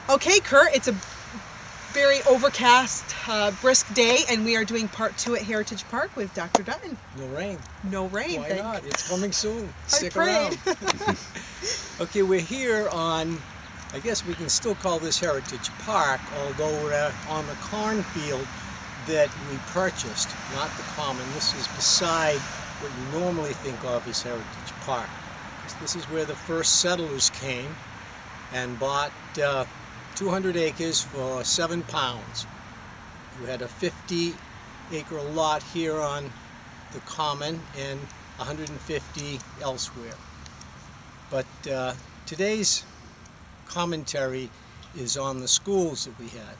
Okay, Kurt, it's a very overcast, brisk day, and we are doing part 2 at Heritage Park with Dr. Dutton. No rain. No rain. Why not? It's coming soon. Stick prayed. around. Okay, we're here on, I guess we can still call this Heritage Park, although we're on the cornfield that we purchased, not the common. This is beside what you normally think of as Heritage Park. This is where the first settlers came and bought 200 acres for £7. You had a 50-acre lot here on the common and 150 elsewhere. But today's commentary is on the schools that we had.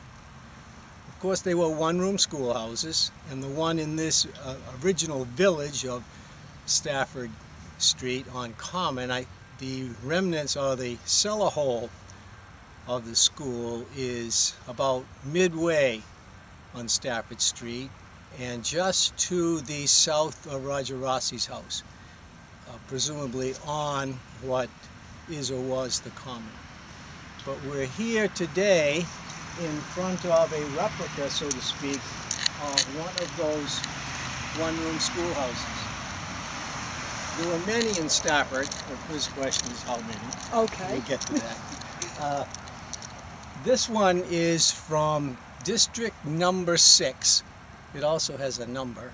Of course, they were one-room schoolhouses, and the one in this original village of Stafford Street on Common, the remnants or the cellar hole of the school is about midway on Stafford Street and just to the south of Roger Rossi's house, presumably on what is or was the common. But we're here today in front of a replica, so to speak, of one of those one-room schoolhouses. There were many in Stafford. The first question is how many. Okay. We'll get to that. This one is from District number 6. It also has a number,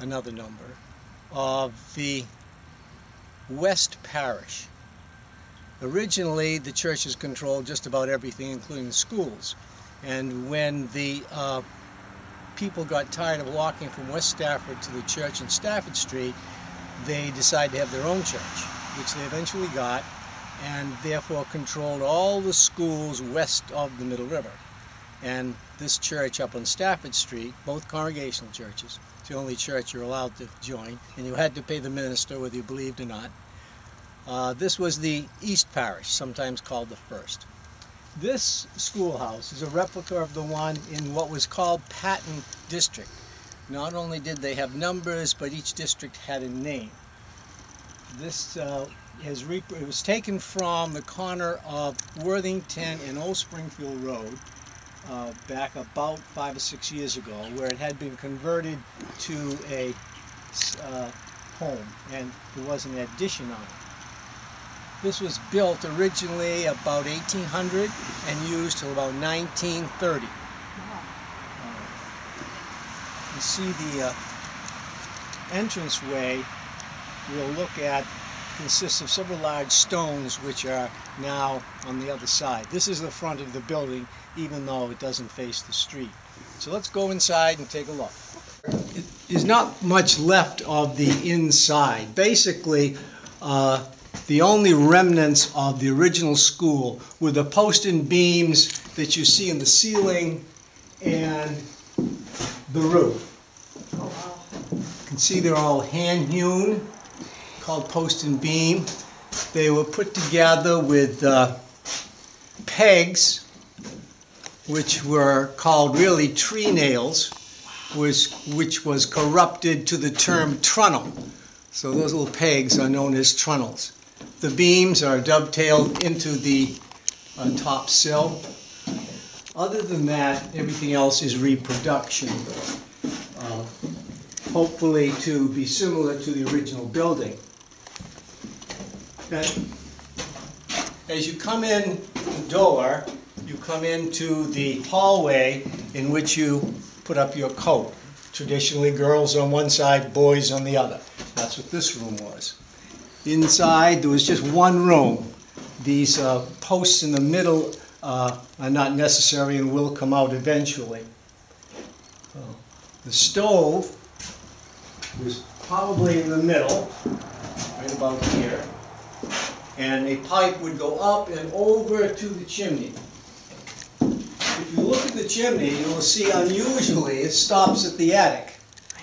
another number, of the West Parish. Originally, the churches controlled just about everything, including the schools. And when the people got tired of walking from West Stafford to the church in Stafford Street, they decided to have their own church, which they eventually got, and therefore controlled all the schools west of the Middle River. And this church up on Stafford Street, both congregational churches, it's the only church you're allowed to join, and you had to pay the minister whether you believed or not. This was the East Parish, sometimes called the First. This schoolhouse is a replica of the one in what was called Patton District. Not only did they have numbers, but each district had a name. This it was taken from the corner of Worthington and Old Springfield Road back about 5 or 6 years ago, where it had been converted to a home, and there was an addition on it. This was built originally about 1800 and used till about 1930. You see the entranceway we'll look at consists of several large stones which are now on the other side. This is the front of the building, even though it doesn't face the street. So let's go inside and take a look. There's not much left of the inside. Basically, the only remnants of the original school were the post and beams that you see in the ceiling and the roof. You can see they're all hand-hewn, called post and beam. They were put together with pegs, which were called really tree nails, which was corrupted to the term trunnel. So those little pegs are known as trunnels. The beams are dovetailed into the top sill. Other than that, everything else is reproduction, hopefully to be similar to the original building. Okay. As you come in the door, you come into the hallway in which you put up your coat. Traditionally, girls on one side, boys on the other. That's what this room was. Inside, there was just one room. These posts in the middle are not necessary and will come out eventually. The stove was probably in the middle, right about here, and a pipe would go up and over to the chimney. If you look at the chimney, you will see unusually it stops at the attic,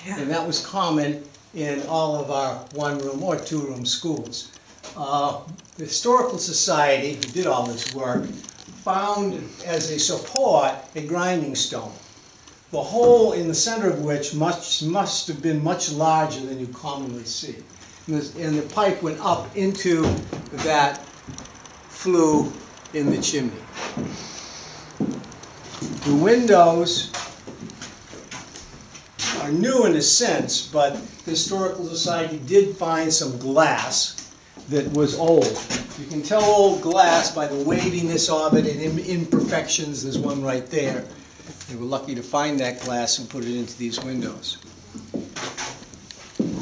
and that was common in all of our one-room or two-room schools. The Historical Society, who did all this work, found as a support a grinding stone, the hole in the center of which must have been much larger than you commonly see. And the pipe went up into that flue in the chimney. The windows are new in a sense, but the Historical Society did find some glass that was old. You can tell old glass by the waviness of it and imperfections. There's one right there. They were lucky to find that glass and put it into these windows.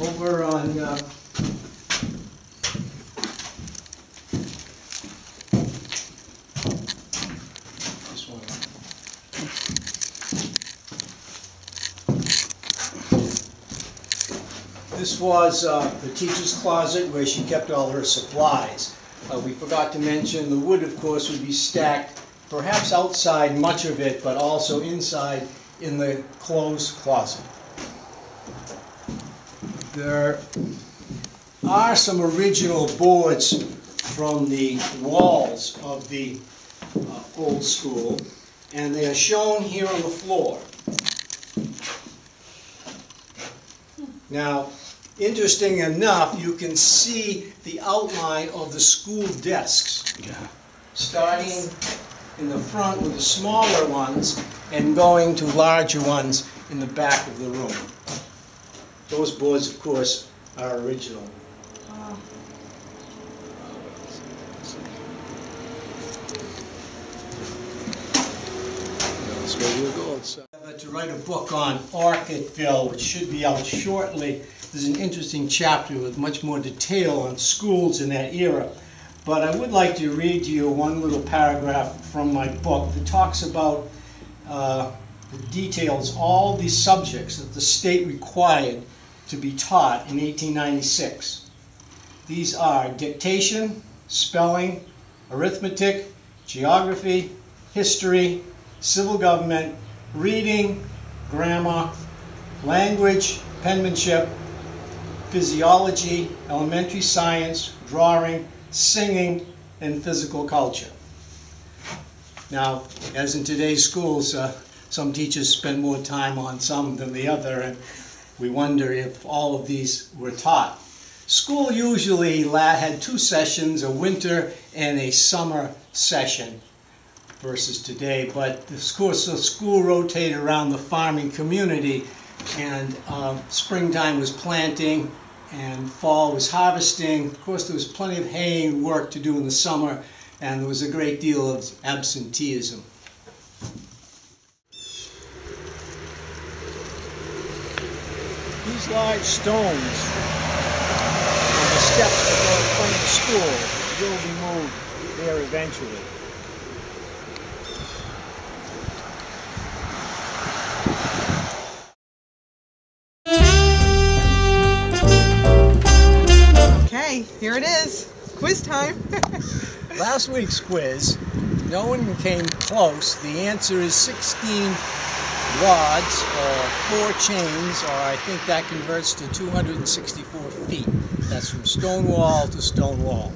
Over on this one. This was the teacher's closet where she kept all her supplies. We forgot to mention the wood, of course, would be stacked perhaps outside, much of it, but also inside in the clothes closet. There are some original boards from the walls of the old school, and they are shown here on the floor. Now, interesting enough, you can see the outline of the school desks, starting in the front with the smaller ones and going to larger ones in the back of the room. Those boards, of course, are original. Wow. To write a book on Orchardville, which should be out shortly. There's an interesting chapter with much more detail on schools in that era. But I would like to read to you one little paragraph from my book that talks about the details, all these subjects that the state required to be taught in 1896. These are dictation, spelling, arithmetic, geography, history, civil government, reading, grammar, language, penmanship, physiology, elementary science, drawing, singing, and physical culture. Now, as in today's schools, some teachers spend more time on some than the other, and we wonder if all of these were taught. School usually had 2 sessions, a winter and a summer session versus today, but of course the school rotated around the farming community, and springtime was planting and fall was harvesting. Of course, there was plenty of haying work to do in the summer, and there was a great deal of absenteeism. These large stones on the steps that go in front of the school will be moved there eventually. Okay, here it is. Quiz time. Last week's quiz, no one came close. The answer is 16 rods or 4 chains, or I think that converts to 264 feet. That's from stone wall to stone wall.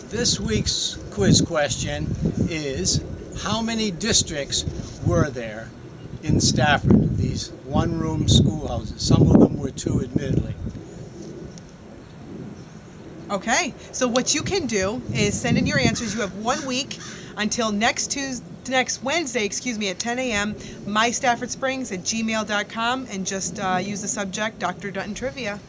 This week's quiz question is, how many districts were there in Stafford? These one-room schoolhouses. Some of them were 2, admittedly. Okay, so what you can do is send in your answers. You have 1 week until next Wednesday, at 10 a.m. MyStaffordSprings@gmail.com, and just use the subject Dr. Dutton Trivia.